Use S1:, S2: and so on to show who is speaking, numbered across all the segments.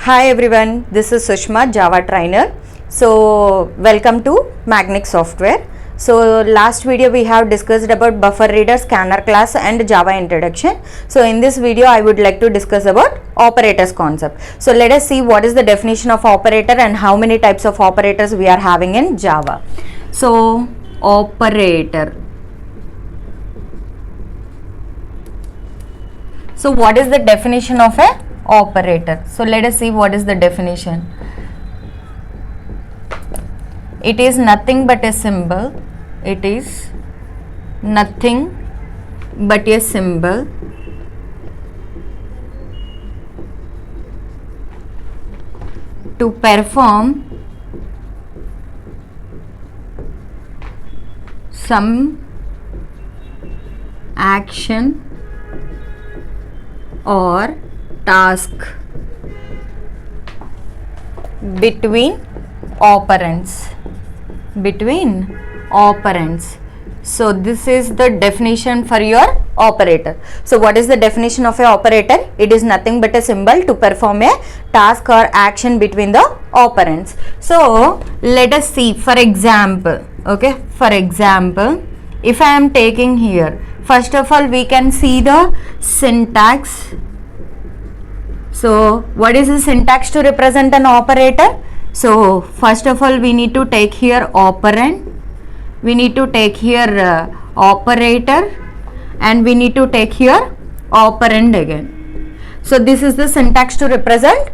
S1: Hi everyone, this is Sushma, Java trainer. So welcome to Magneqsoftware. So last video we have discussed about buffer reader, scanner class and Java introduction. So in this video I would like to discuss about operators concept. So let us see what is the definition of operator and how many types of operators we are having in Java. So operator. So what is the definition of a operator? So let us see what is the definition. It is nothing but a symbol. It is nothing but a symbol to perform some action or task between operands. So this is the definition for your operator. So what is the definition of a operator? It is nothing but a symbol to perform a task or action between the operands. So let us see, for example, if I am taking here, first of all we can see the syntax. So what is the syntax to represent an operator? So first of all we need to take here operand, we need to take here operator, and we need to take here operand again. So this is the syntax to represent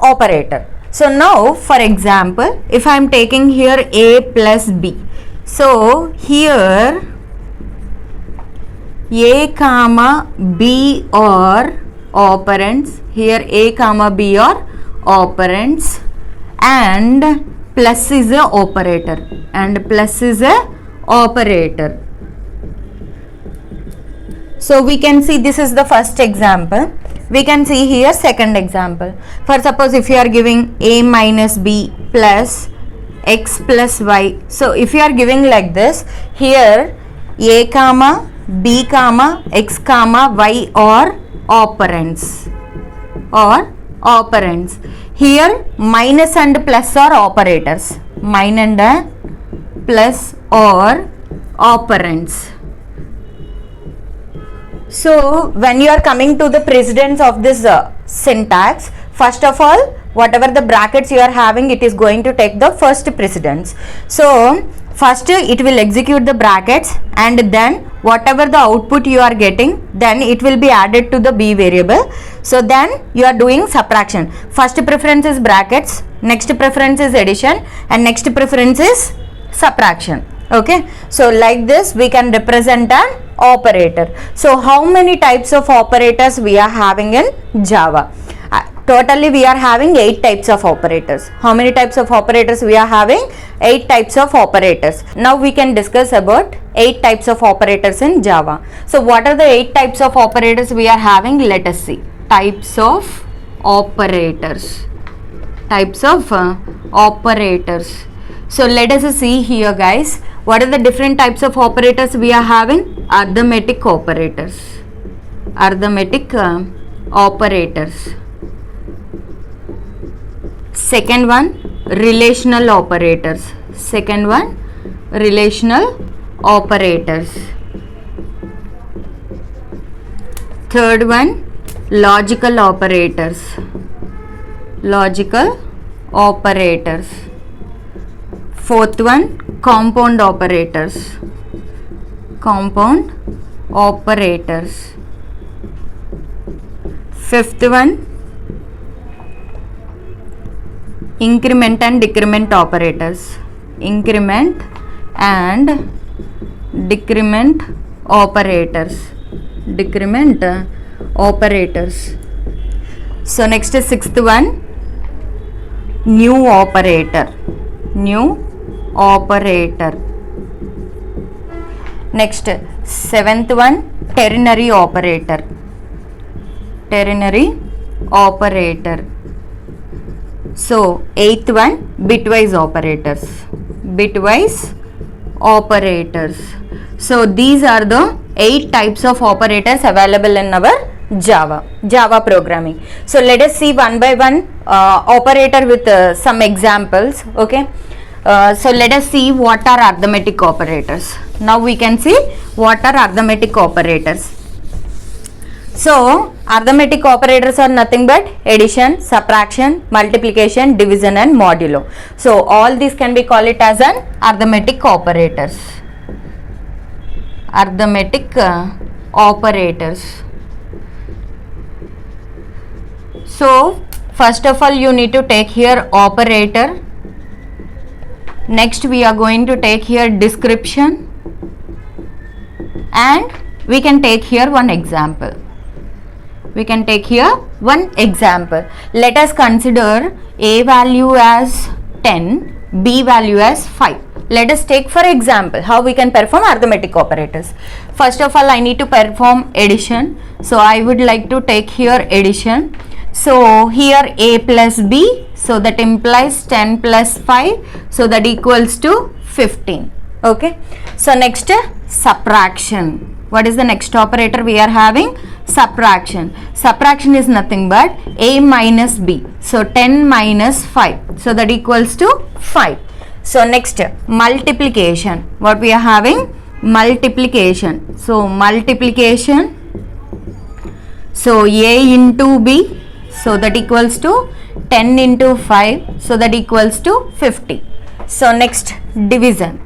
S1: operator. So now for example, if I am taking here A plus B, so here A comma B are operands, here A comma B are operands, and plus is a operator, So we can see this is the first example. We can see here second example. For suppose if you are giving A minus B plus X plus Y. So if you are giving like this, here A comma B comma X comma Y are operands. Here minus and plus are operators. Minus and plus are operands. So when you are coming to the precedence of this syntax, first of all whatever the brackets you are having, it is going to take the first precedence. So first it will execute the brackets, and then whatever the output you are getting, then it will be added to the B variable. So then you are doing subtraction. First preference is brackets, next preference is addition, and next preference is subtraction. Okay, so like this we can represent an operator. So how many types of operators we are having in Java? Totally we are having 8 types of operators. How many types of operators we are having? 8 types of operators. Now we can discuss about 8 types of operators in Java. So what are the 8 types of operators we are having? Let us see. Types of operators. So let us see here guys. What are the different types of operators we are having? Arithmetic operators. Second one, relational operators. Third one, logical operators. Fourth one, compound operators. Fifth one, increment and decrement operators. So next is sixth one, new operator. Next seventh one, ternary operator. So eighth one, bitwise operators. So these are the 8 types of operators available in our Java programming. So let us see one by one operator with some examples. Okay, so let us see what are arithmetic operators. Now we can see what are arithmetic operators. So arithmetic operators are nothing but addition, subtraction, multiplication, division and modulo. So all these can be called it as an arithmetic operators. Arithmetic operators. So first of all you need to take here operator. Next we are going to take here description, and we can take here one example. We can take here one example. Let us consider A value as 10, B value as 5. Let us take for example how we can perform arithmetic operators. First of all I need to perform addition. So I would like to take here addition. So here A plus B, so that implies 10 plus 5, so that equals to 15. Okay. So next subtraction. What is the next operator we are having? Subtraction. Subtraction is nothing but A minus B. So 10 minus 5. So that equals to 5. So next multiplication. What we are having? Multiplication. So multiplication. So A into B. So that equals to 10 into 5. So that equals to 50. So next division.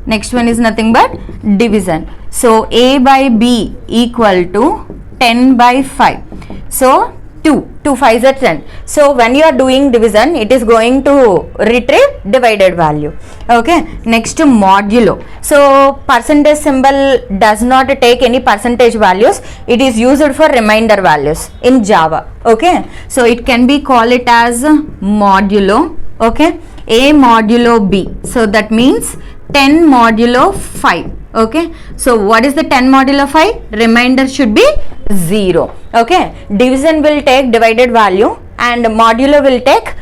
S1: Next one is nothing but division. So A by B equal to 10 by 5. So 2 5s are 10. So when you are doing division, it is going to retrieve divided value. Okay. Next modulo. So percentage symbol does not take any percentage values. It is used for remainder values in Java. Okay. So it can be called it as modulo. Okay. A modulo B. So that means 10 modulo 5. Okay. So what is the 10 modulo 5? Remainder should be 0. Okay. Division will take divided value and modulo will take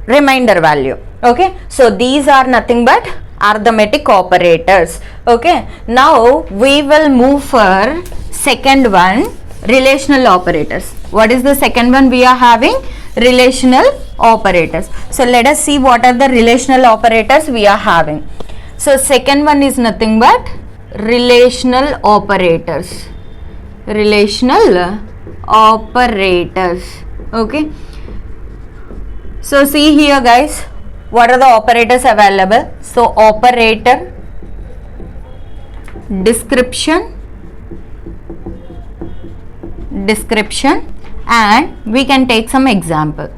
S1: remainder value. Okay. So these are nothing but arithmetic operators. Okay. Now we will move for second one, relational operators. What is the second one we are having? Relational operators. So let us see what are the relational operators we are having. So second one is nothing but relational operators. Relational operators. Okay. So see here guys, what are the operators available? So operator, description, and we can take some example.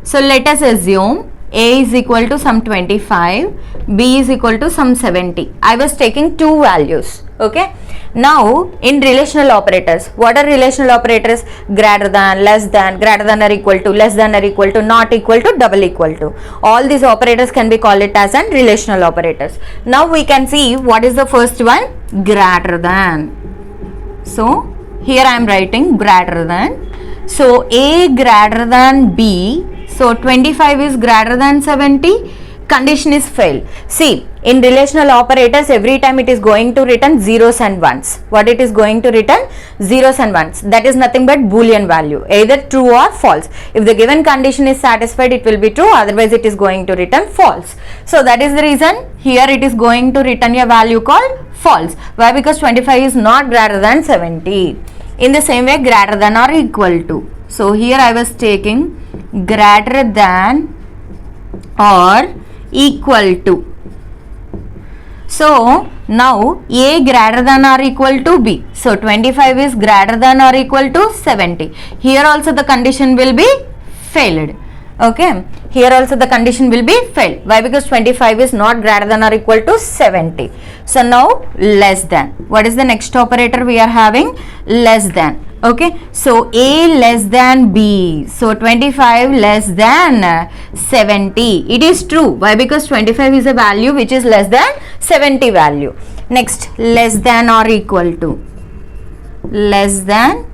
S1: So let us assume A is equal to some 25, B is equal to some 70. I was taking two values. Okay. Now in relational operators, what are relational operators? Greater than, less than, greater than or equal to, less than or equal to, not equal to, double equal to. All these operators can be called it as an relational operators. Now we can see what is the first one? Greater than. So here I am writing greater than. So A greater than B. So 25 is greater than 70. Condition is failed. See, in relational operators, every time it is going to return zeros and ones. What it is going to return? Zeros and ones. That is nothing but Boolean value, either true or false. If the given condition is satisfied, it will be true. Otherwise, it is going to return false. So that is the reason here it is going to return a value called false. Why? Because 25 is not greater than 70. In the same way, greater than or equal to. So here I was taking greater than or equal to. So now A greater than or equal to B. So 25 is greater than or equal to 70. Here also the condition will be failed. Okay. Here also the condition will be failed. Why? Because 25 is not greater than or equal to 70. So now less than. What is the next operator we are having? Less than. Okay. So A less than B. So 25 less than 70. It is true. Why? Because 25 is a value which is less than 70 value. Next, less than or equal to. Less than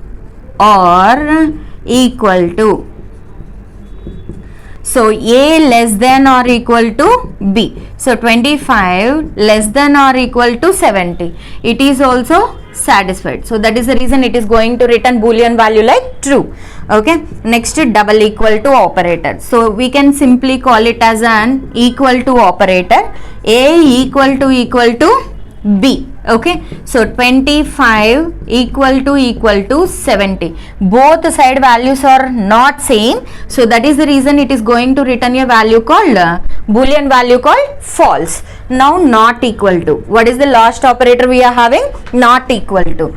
S1: or equal to. So A less than or equal to B. So 25 less than or equal to 70. It is also satisfied. So that is the reason it is going to return Boolean value like true. Okay. Next, double equal to operator. So we can simply call it as an equal to operator. A equal to B. Okay, so 25 equal to 70. Both side values are not same, so that is the reason it is going to return a value called Boolean value called false. Now not equal to, what is the last operator we are having? Not equal to.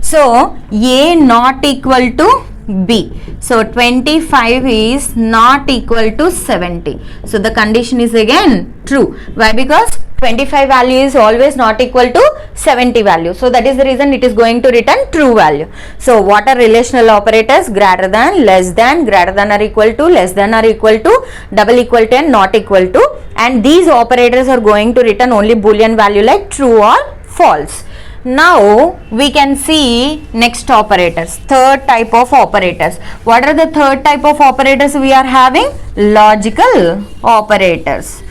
S1: So A not equal to B. So 25 is not equal to 70. So the condition is again true. Why? Because 25 value is always not equal to 70 value. So that is the reason it is going to return true value. So what are relational operators? Greater than, less than, greater than or equal to, less than or equal to, double equal to and not equal to. And these operators are going to return only Boolean value like true or false. Now we can see next operators, third type of operators. What are the third type of operators we are having? Logical operators.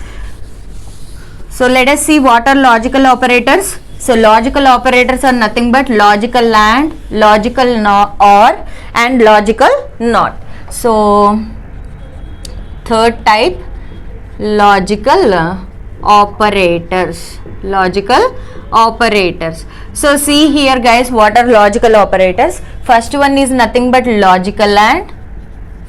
S1: So let us see what are logical operators. So logical operators are nothing but logical and, logical or and logical not. So third type, logical operators. Logical operators. So see here guys, what are logical operators? First one is nothing but logical and.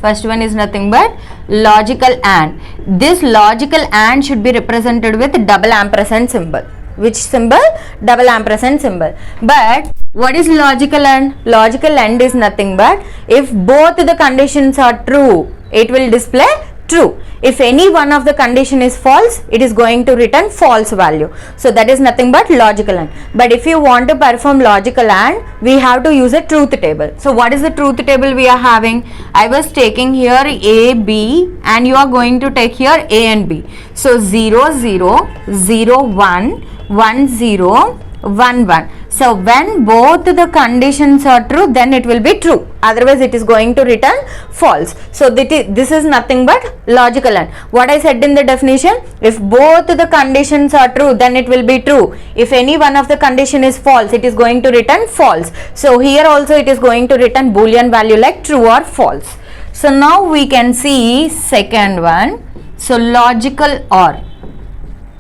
S1: First one is nothing but logical and. This logical and should be represented with double ampersand symbol. Which symbol? Double ampersand symbol. But what is logical and? Logical and is nothing but if both the conditions are true, it will display true. If any one of the condition is false, it is going to return false value. So that is nothing but logical and. But if you want to perform logical and, we have to use a truth table. So what is the truth table we are having? I was taking here A, B and you are going to take here A and B. So 0, 0, 0, 1, 1, 0, 1, 1. So when both the conditions are true, then it will be true. Otherwise it is going to return false. So this is nothing but logical and. What I said in the definition, if both the conditions are true, then it will be true. If any one of the condition is false, it is going to return false. So here also it is going to return Boolean value like true or false. So now we can see second one. So logical or.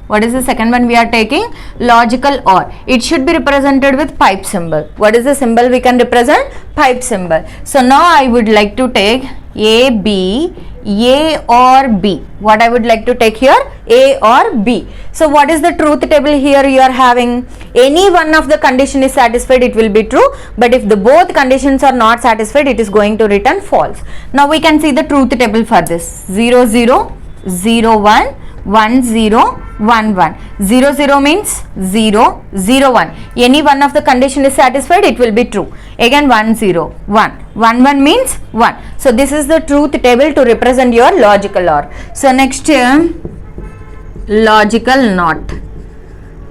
S1: What is the second one we are taking? Logical or. It should be represented with pipe symbol. What is the symbol we can represent? Pipe symbol. So now I would like to take A, B, A or B. What I would like to take here? A or B. So what is the truth table here you are having? Any one of the condition is satisfied, it will be true. But if the both conditions are not satisfied, it is going to return false. Now we can see the truth table for this. 0, 0, 0, 1, 1, 0, 1, 1. 0, 0 means 0, 0, 1. Any one of the condition is satisfied, it will be true. Again 1, 0, 1. 1, 1 means 1. So this is the truth table to represent your logical or. So next logical not.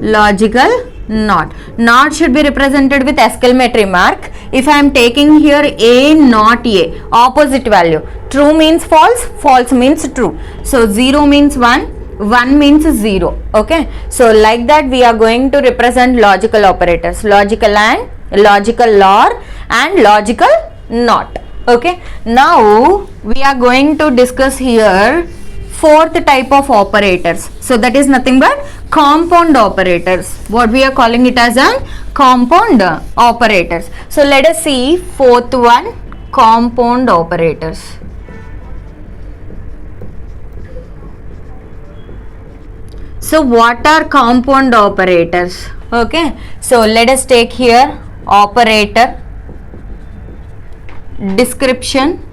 S1: Logical not. Not should be represented with exclamatory mark. If I am taking here A not A, opposite value. True means false, false means true. So 0 means 1. 1 means 0. Okay, so like that we are going to represent logical operators, logical and, logical or and logical not. Okay, now we are going to discuss here fourth type of operators. So that is nothing but compound operators. What we are calling it as a compound operators. So let us see fourth one, compound operators. So what are compound operators? Okay, so let us take here operator, description,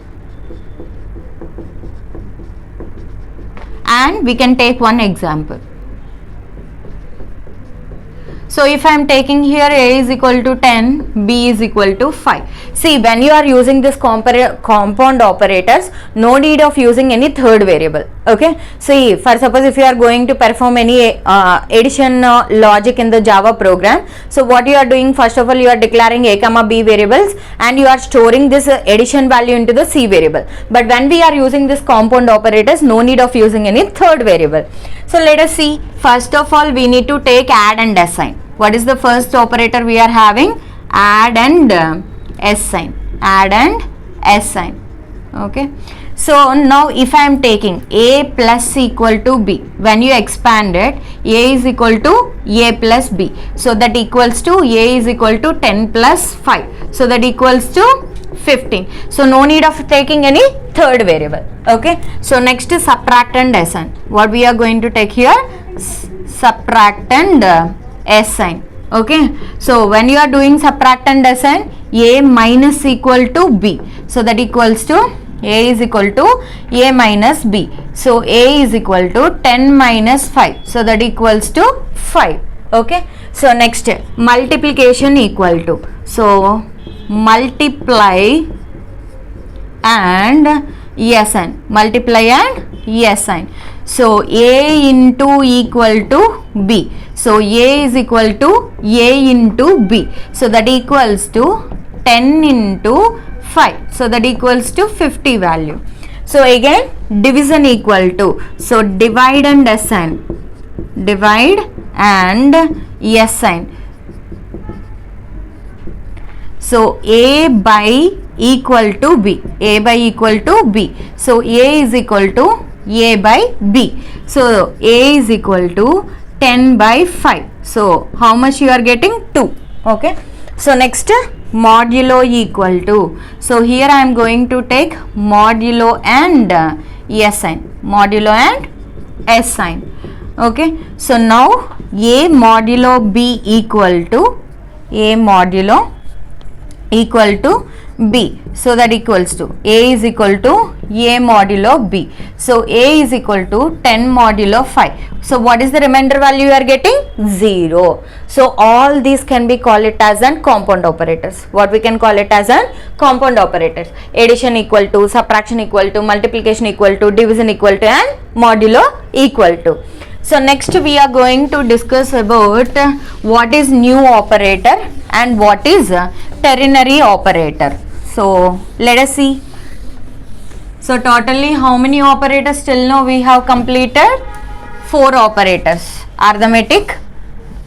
S1: and we can take one example. So if I am taking here A is equal to 10, B is equal to 5. See, when you are using this compound operators, no need of using any third variable. Okay. See, for suppose if you are going to perform any addition logic in the Java program, so what you are doing, first of all, you are declaring A comma B variables and you are storing this addition value into the C variable. But when we are using this compound operators, no need of using any third variable. So let us see. First of all, we need to take add and assign. What is the first operator we are having? Add and assign. Add and assign. Okay. So now if I am taking A plus equal to B, when you expand it, A is equal to A plus B. So that equals to A is equal to 10 plus 5. So that equals to 15. So no need of taking any third variable. Okay. So next is subtract and assign. What we are going to take here? Subtract and assign. Okay. So when you are doing subtract and assign, A minus equal to B. So that equals to A is equal to A minus B. So A is equal to 10 minus 5. So that equals to 5. Okay. So next multiplication equal to. So multiply and assign. Multiply and assign. So A into equal to B. So A is equal to A into B. So that equals to 10 into 5. So that equals to 50 value. So again division equal to. So divide and assign. Divide and assign. So A by equal to B. A by equal to B. So A is equal to A by B. So A is equal to 10 by 5. So how much you are getting? 2. Okay. So next modulo equal to. So here I am going to take modulo and assign. Modulo and assign. Okay. So now A modulo B equal to A modulo equal to B. So that equals to A is equal to A modulo B. So A is equal to 10 modulo 5. So what is the remainder value you are getting? 0. So all these can be called it as an compound operators. What we can call it as an compound operators. Addition equal to, subtraction equal to, multiplication equal to, division equal to and modulo equal to. So next we are going to discuss about what is new operator and what is ternary operator. So let us see. So totally how many operators till now we have completed? 4 operators: arithmetic,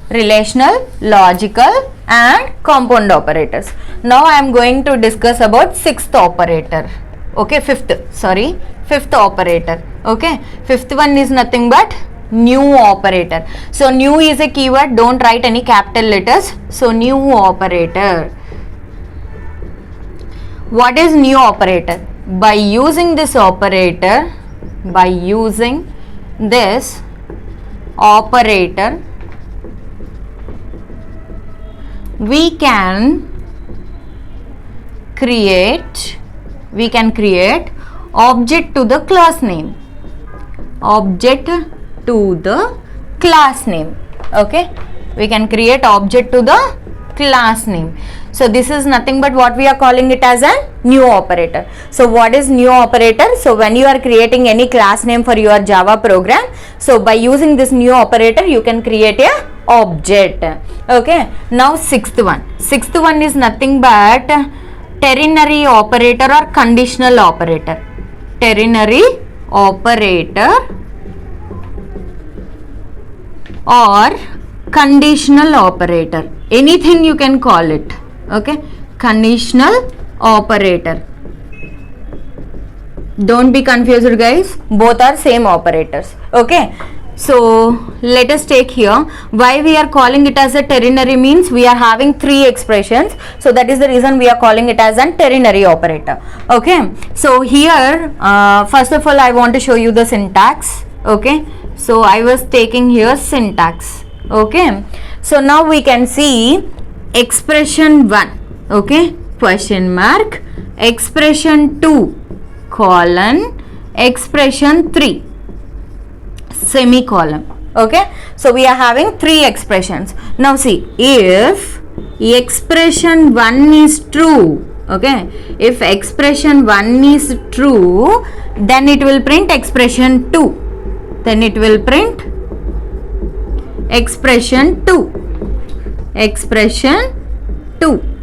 S1: relational, logical and compound operators. Now I am going to discuss about 6th operator. Okay, fifth operator. Okay, fifth one is nothing but new operator. So new is a keyword, don't write any capital letters. So new operator. What is new operator? By using this operator, we can create object to the class name. Okay, we can create object to the class name. So this is nothing but what we are calling it as a new operator. So what is new operator? So when you are creating any class name for your Java program, so by using this new operator you can create a object. Okay, now sixth one is nothing but ternary operator or conditional operator. Ternary operator or conditional operator, anything you can call it. Okay, conditional operator. Don't be confused guys, both are same operators. Okay, so let us take here why we are calling it as a ternary means we are having 3 expressions, so that is the reason we are calling it as a ternary operator. Okay, so here first of all I want to show you the syntax. Okay, so I was taking here syntax. Okay, so now we can see expression 1, okay, question mark, expression 2 colon, expression 3 semicolon. Okay, so we are having 3 expressions. Now see, if expression 1 is true, okay, if expression 1 is true, then it will print expression 2, then it will print expression 2,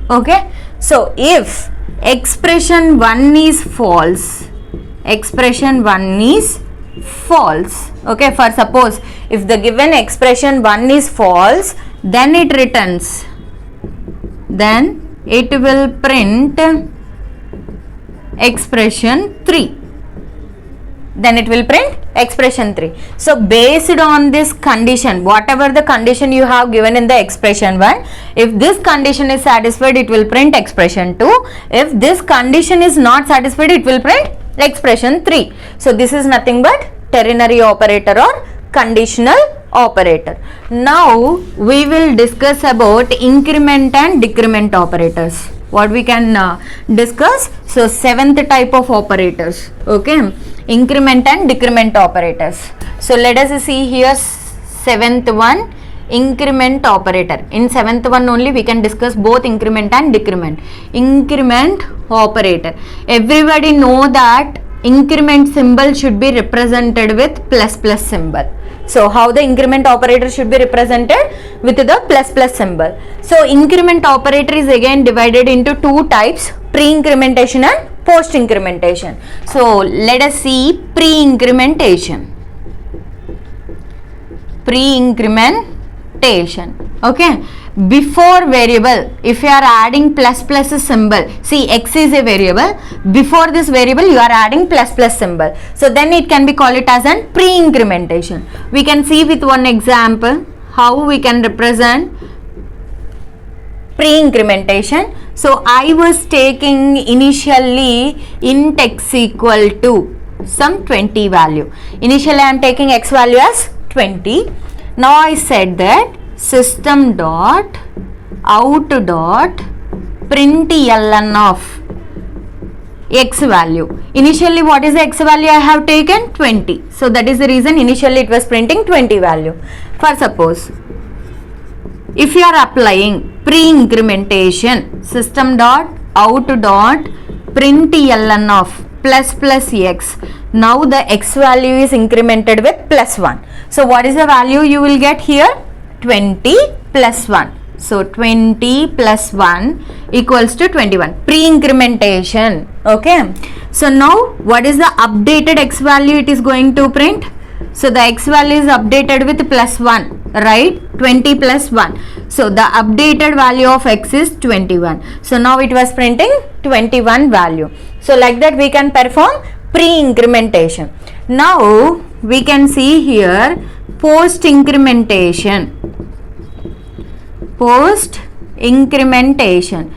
S1: okay. So if expression 1 is false, expression 1 is false, okay, for suppose if the given expression 1 is false, then it returns, then it will print expression 3, then it will print expression 3. So based on this condition, whatever the condition you have given in the expression 1, if this condition is satisfied, it will print expression 2. If this condition is not satisfied, it will print expression 3. So this is nothing but ternary operator or conditional operator. Now we will discuss about increment and decrement operators. What we can discuss? So 7th type of operators, okay, increment and decrement operators. So let us see here 7th one, increment operator. In 7th one only we can discuss both increment and decrement. Increment operator, everybody know that increment symbol should be represented with plus plus symbol. So how the increment operator should be represented? With the plus plus symbol. So increment operator is again divided into 2 types, pre-incrementation and post-incrementation. So let us see pre-incrementation. Pre-incrementation, okay. Before variable, if you are adding plus plus symbol, see x is a variable, before this variable you are adding plus plus symbol, so then it can be called it as an pre-incrementation. We can see with one example how we can represent pre-incrementation. So I was taking initially int x equal to some 20 value. Initially I am taking x value as 20. Now I said that system dot out dot println of x value. Initially what is the x value I have taken? 20. So that is the reason initially it was printing 20 value. For suppose if you are applying pre-incrementation, system dot out dot println of plus plus x, now the x value is incremented with plus 1. So what is the value you will get here? 20 plus 1. So 20 plus 1 equals to 21. Pre-incrementation, okay. So now what is the updated x value it is going to print? So the x value is updated with plus 1, right? 20 plus 1. So the updated value of x is 21. So now it was printing 21 value. So like that we can perform pre-incrementation. Now we can see here post-incrementation. Post-incrementation.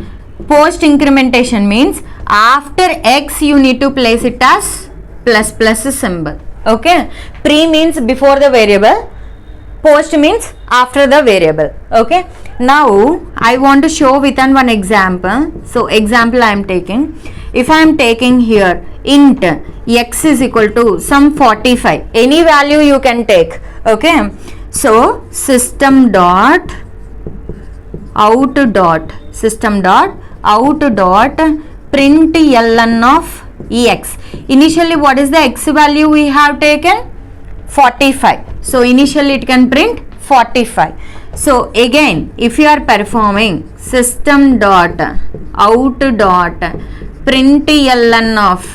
S1: Post-incrementation means after x you need to place it as plus plus symbol, okay. Pre means before the variable, post means after the variable, okay. Now I want to show with one example. So example I am taking, if I am taking here int x is equal to some 45, any value you can take, okay. So system dot out dot println of ex. Initially what is the x value we have taken? 45. So initially it can print 45. So again if you are performing system dot out dot println of,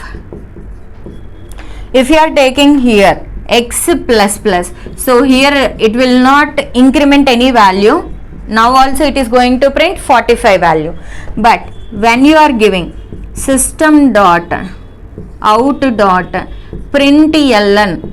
S1: if you are taking here x plus plus, so here it will not increment any value. Now also it is going to print 45 value. But when you are giving system dot out dot println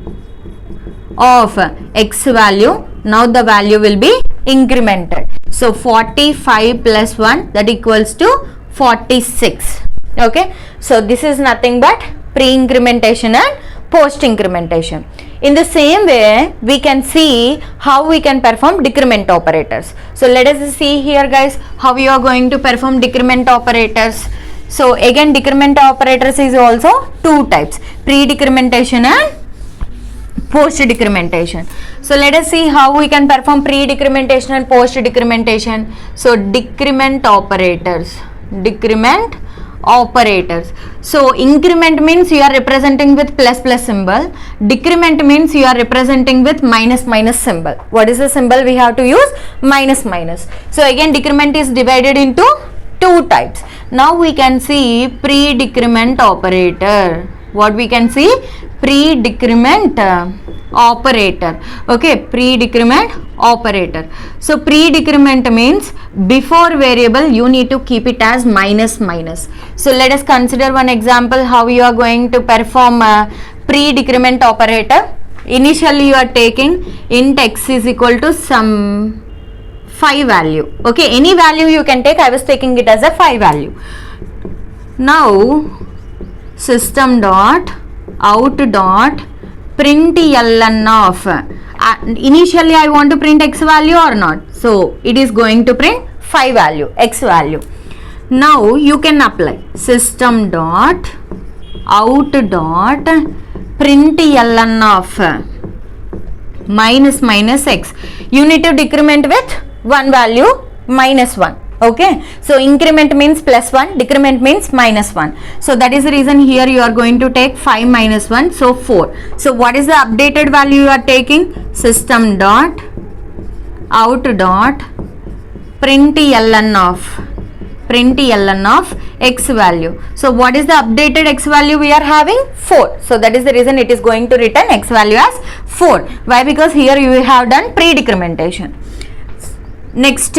S1: of x value, now the value will be incremented. So 45 plus 1, that equals to 46, okay. So this is nothing but pre-incrementation and post-incrementation. In the same way we can see how we can perform decrement operators. So let us see here guys how you are going to perform decrement operators. So again decrement operators is also 2 types, pre-decrementation and post decrementation. So let us see how we can perform pre decrementation and post decrementation. So decrement operators, so increment means you are representing with plus plus symbol, decrement means you are representing with minus minus symbol. What is the symbol we have to use? Minus minus. So again decrement is divided into two types. Now we can see pre decrement operator. What we can see? Pre-decrement operator. Okay, pre-decrement operator. So pre-decrement means before variable you need to keep it as minus minus. So let us consider one example how you are going to perform pre-decrement operator. Initially you are taking int x is equal to some 5 value. Okay, any value you can take. I was taking it as a 5 value. Now system dot out dot print ln of initially I want to print x value or not, so it is going to print 5 value, x value. Now you can apply system dot out dot print ln of minus minus x. You need to decrement with one value minus 1. Okay, so increment means plus 1, decrement means minus 1. So that is the reason here you are going to take 5 minus 1, so 4. So what is the updated value you are taking? System dot out dot print ln of x value. So what is the updated x value we are having? 4. So that is the reason it is going to return x value as 4. Why? Because here you have done pre-decrementation. Next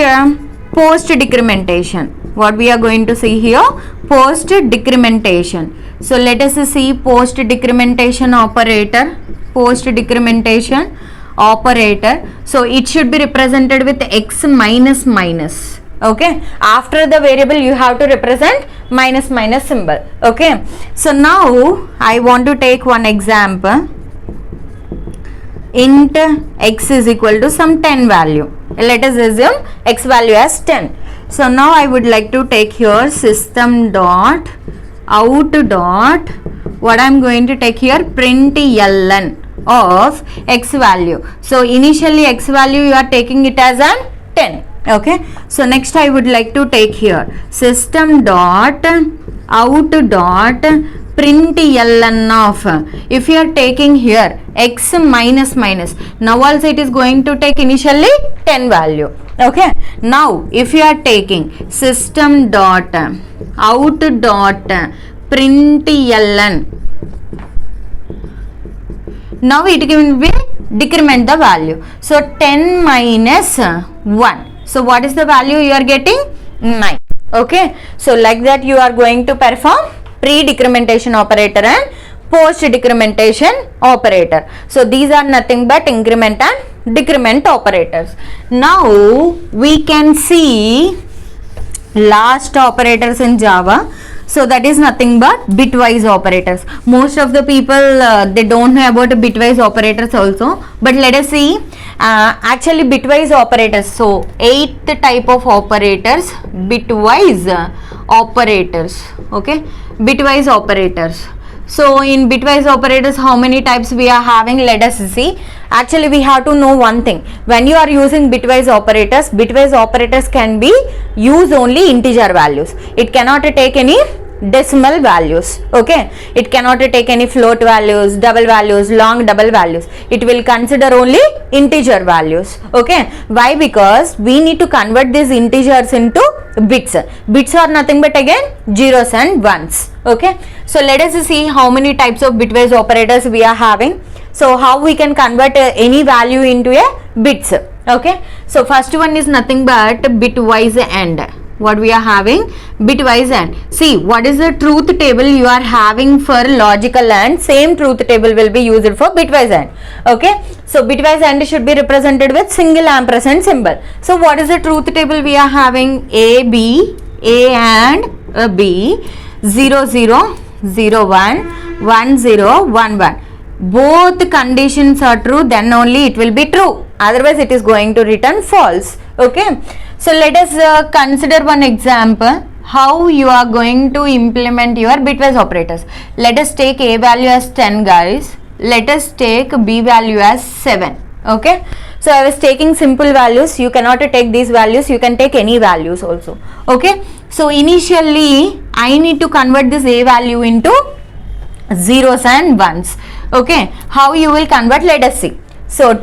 S1: post decrementation. What we are going to see here? Post decrementation. So let us see post decrementation operator. Post decrementation operator. So it should be represented with x minus minus. Okay, after the variable you have to represent minus minus symbol. Okay, so now I want to take one example. Int x is equal to some 10 value. Let us assume x value as 10. So now I would like to take here system dot out dot what I am going to take here, print ln of x value. So initially x value you are taking it as an 10. Okay, so next I would like to take here system dot out dot print ln of, if you are taking here x minus minus, now also it is going to take initially 10 value. Okay, now if you are taking system dot out dot print ln, now it will be decrement the value. So 10 minus 1. So what is the value you are getting? 9. Okay, so like that you are going to perform pre-decrementation operator and post-decrementation operator. So these are nothing but increment and decrement operators. Now we can see last operators in Java. So that is nothing but bitwise operators. Most of the people they don't know about bitwise operators also. But let us see actually bitwise operators. So 8th type of operators, bitwise operators. Okay, bitwise operators. So in bitwise operators how many types we are having? Let us see. Actually we have to know one thing. When you are using bitwise operators can be used only integer values. It cannot take any decimal values. Okay, it cannot take any float values, double values, long double values. It will consider only integer values. Okay, why? Because we need to convert these integers into bits. Bits are nothing but again zeros and ones. Okay, so let us see how many types of bitwise operators we are having. So how we can convert any value into a bits. Okay, so first one is nothing but bitwise AND. What we are having? Bitwise AND. See, what is the truth table you are having for logical AND? Same truth table will be used for bitwise AND. Okay, so bitwise AND should be represented with single ampersand symbol. So what is the truth table we are having? A, B, A and B, 0, 0, 0, 1, 1, 0, 1, 1. Both conditions are true, then only it will be true. Otherwise it is going to return false. Okay, so let us consider one example how you are going to implement your bitwise operators. Let us take a value as 10 guys. let us take b value as 7. Okay, so I was taking simple values. You cannot take these values, you can take any values also. Okay, so initially I need to convert this a value into zeros and ones. Okay, how you will convert, let us see. So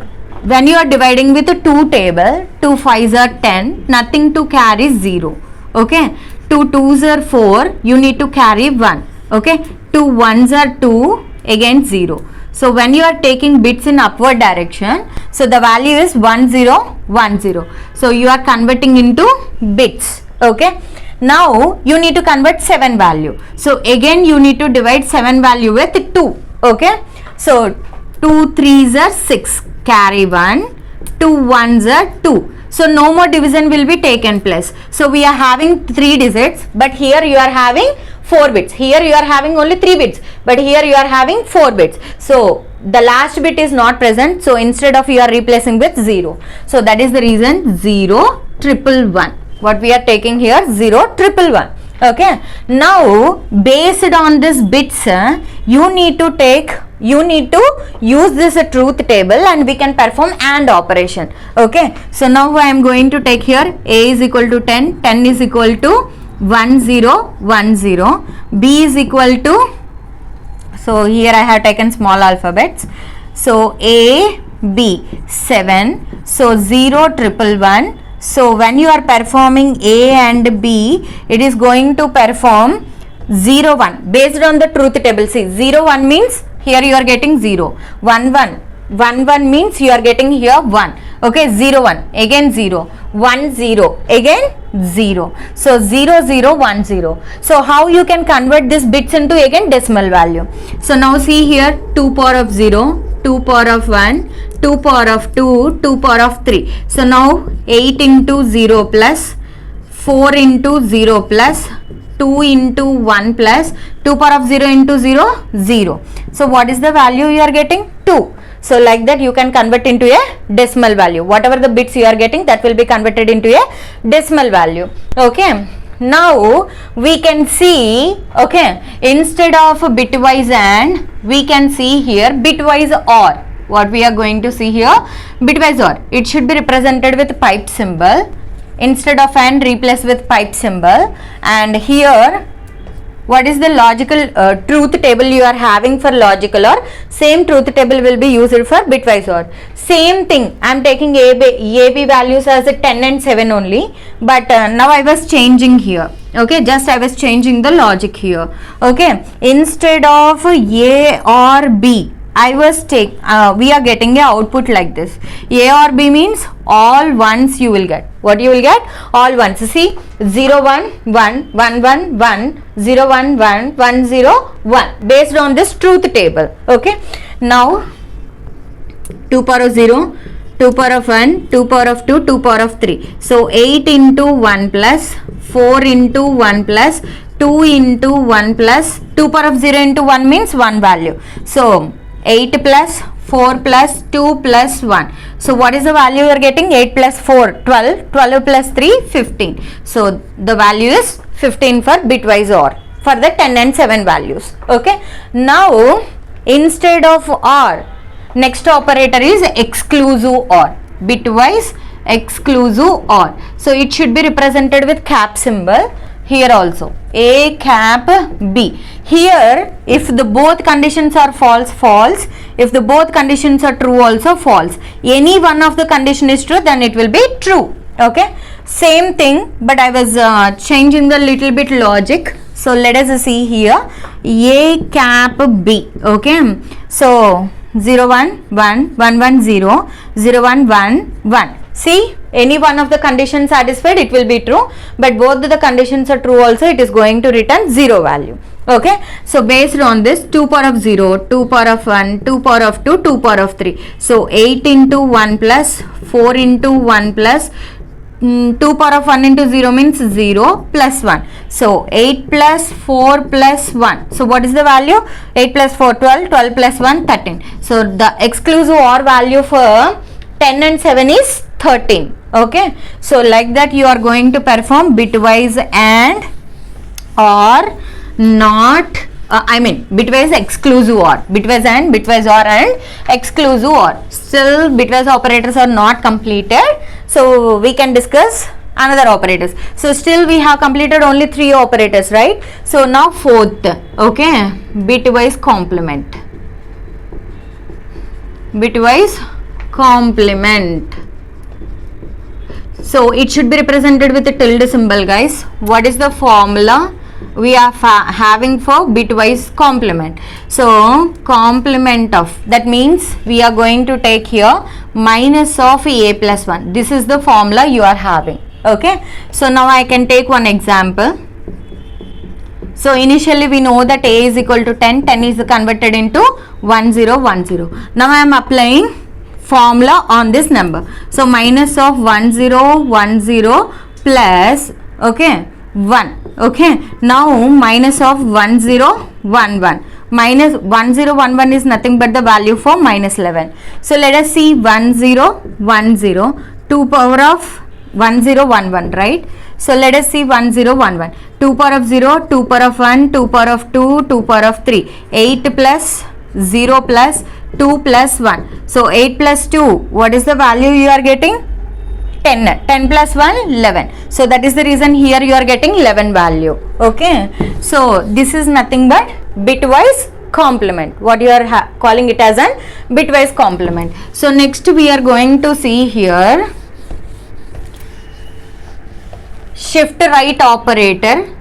S1: when you are dividing with a 2 table, 2 5s are 10, nothing to carry 0. Okay, 2 2s are 4, you need to carry 1. Okay, 2 1s are 2, again 0. So when you are taking bits in upward direction, so the value is 1 0 1 0. So you are converting into bits. Okay, now you need to convert 7 value. So again you need to divide 7 value with 2. Okay, so 2 3s are 6, carry 1, 2 1s are 2. So no more division will be taken place. So we are having 3 digits, but here you are having 4 bits. Here you are having only 3 bits, but here you are having 4 bits. So the last bit is not present. So instead of, you are replacing with 0. So that is the reason 0 1 1. What we are taking here, 0 1 1. Okay, now based on this bits, you need to use this truth table and we can perform AND operation. Okay, so now I am going to take here a is equal to 10, 10 is equal to 1 0 1 0, b is equal to, so here I have taken small alphabets, so a b 7, so 0 1 1. So when you are performing a and b, it is going to perform 0 1 based on the truth table. See, 0 1 means here you are getting 0, 1 1 1 1 means you are getting here 1. Okay, 0 1 again 0, 1 0 again 0. So 0 0 1 0. So how you can convert this bits into again decimal value? So now see here, 2 power of 0, 2 power of 1, 2 power of 2, 2 power of 3. So now 8 into 0 plus 4 into 0 plus 2 into 1 plus 2 power of 0 into 0, 0. So what is the value you are getting? 2. So like that you can convert into a decimal value. Whatever the bits you are getting, that will be converted into a decimal value. Okay, now we can see, okay, instead of bitwise AND, we can see here bitwise OR. What we are going to see here, bitwise OR. It should be represented with pipe symbol. Instead of AND, replace with pipe symbol. And here, what is the logical truth table you are having for logical OR? Same truth table will be used for bitwise OR. Same thing, I am taking AB values as 10 and 7 only, but now I was changing here. Okay, just I was changing the logic here. Okay, instead of A or B, I was we are getting a output like this. A or B means all ones you will get. What you will get? All ones. See, 0 1 1 1 1 1 0 1 1 1 0 1 based on this truth table. Okay, now 2 power of 0, 2 power of 1, 2 power of 2, 2 power of 3. So 8 into 1 plus 4 into 1 plus 2 into 1 plus 2 power of 0 into 1 means 1 value. So 8 plus 4 plus 2 plus 1. So what is the value you are getting? 8 plus 4, 12, 12 plus 3, 15. So the value is 15 for bitwise OR for the 10 and 7 values. Okay, now instead of OR, next operator is exclusive OR, bitwise exclusive OR. So it should be represented with cap symbol. Here also A cap B. Here if the both conditions are false, false. If the both conditions are true, also false. Any one of the condition is true, then it will be true. Okay, same thing, but I was changing the little bit logic. So let us see here, A cap B. Okay, so 0 1 1 1 1 0 0 1 1 1. See, any one of the conditions satisfied, it will be true, but both the conditions are true also, it is going to return 0 value. Okay, so based on this, 2 power of 0, 2 power of 1, 2 power of 2, 2 power of 3. So 8 into 1 plus 4 into 1 plus 2 power of 1 into 0 means 0 plus 1. So 8 plus 4 plus 1. So what is the value? 8 plus 4, 12, 12 plus 1, 13. So the exclusive OR value for 10 and 7 is 13. Okay, so like that you are going to perform bitwise AND or not I mean bitwise exclusive OR, bitwise and bitwise OR and exclusive OR. Still bitwise operators are not completed, so we can discuss another operators. So still we have completed only 3 operators, right? So now fourth, okay, bitwise complement. Bitwise complement. So it should be represented with a tilde symbol, guys. What is the formula we are having for bitwise complement? So complement of, that means we are going to take here minus of a plus 1. This is the formula you are having. Okay, so now I can take one example. So initially we know that a is equal to 10, 10 is converted into 1 0 1 0. Now I am applying formula on this number. So minus of 1 0 1 0 plus, okay, 1. Okay, now minus of 1 0 1 1. Minus 1 0 1 1 is nothing but the value for minus 11. So let us see 1 0 1 0, 2 power of 1 0 1 1, right? So let us see 1 0 1 1, 2 power of 0, 2 power of 1, 2 power of 2, 2 power of 3, 8 plus 0 plus 2 plus 1. So 8 plus 2, what is the value you are getting? 10. 10 plus 1, 11. So that is the reason here you are getting 11 value. Okay, so this is nothing but bitwise complement, what you are calling it as an bitwise complement. So next we are going to see here shift right operator.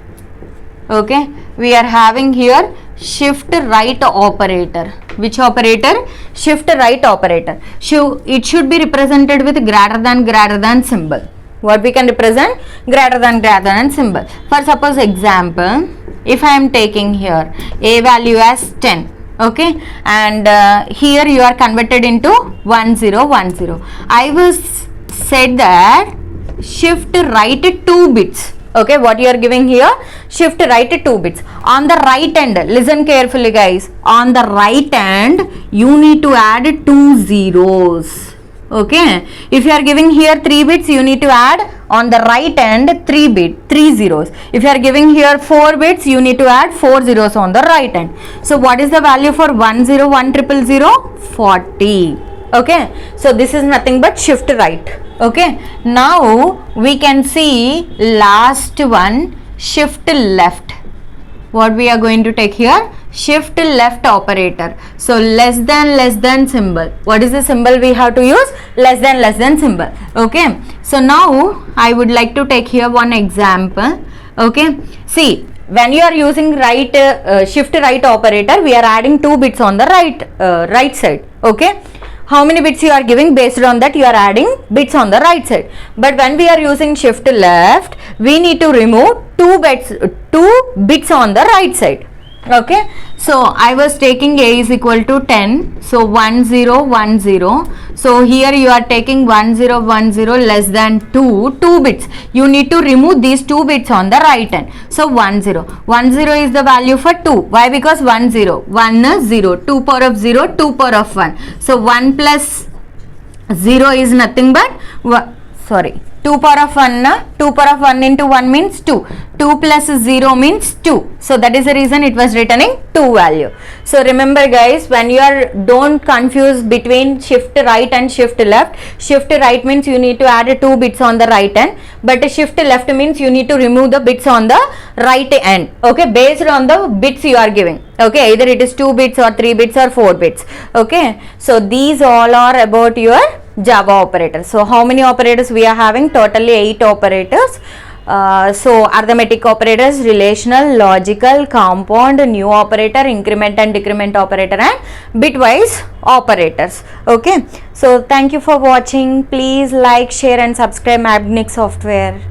S1: Okay, we are having here shift right operator. Which operator? Shift right operator. So it should be represented with greater than symbol. What we can represent? Greater than symbol. For suppose example, if I am taking here a value as 10, okay, and here you are converted into 1 0 1 0. I was said that shift right 2 bits. Okay, what you are giving here? Shift right 2 bits. On the right end, listen carefully guys, on the right end you need to add 2 zeros. Okay, if you are giving here 3 bits, you need to add on the right end 3 zeros. If you are giving here 4 bits, you need to add 4 zeros on the right end. So what is the value for 1 0 1 0 0? 40. Okay, so this is nothing but shift right. Okay, now we can see last one, shift left. What we are going to take here? Shift left operator. So less than symbol. What is the symbol we have to use? Less than symbol. Okay, so now I would like to take here one example. Okay, see, when you are using right shift right operator, we are adding 2 bits on the right side. Okay, how many bits you are giving, based on that you are adding bits on the right side. But when we are using shift left, we need to remove 2 bits on the right side. Okay, so I was taking a is equal to 10, so 1 0 1 0. So here you are taking 1 0 1 0 less than 2 bits. You need to remove these 2 bits on the right hand. So 1 0 1 0 is the value for 2. Why? Because 1 0 1 0, 2 power of 0, 2 power of 1. So 1 plus 0 is nothing but 2 power of 1, 2 power of 1 into 1 means 2. 2 plus 0 means 2. So that is the reason it was returning 2 value. So remember guys, when you are, don't confuse between shift right and shift left. Shift right means you need to add 2 bits on the right end, but shift left means you need to remove the bits on the right end. Okay, based on the bits you are giving. Okay, either it is 2 bits or 3 bits or 4 bits. Okay, so these all are about your Java operators. So how many operators we are having? Totally 8 operators. So arithmetic operators, relational, logical, compound, new operator, increment and decrement operator, and bitwise operators. Okay, so thank you for watching. Please like, share and subscribe Magneqsoftware.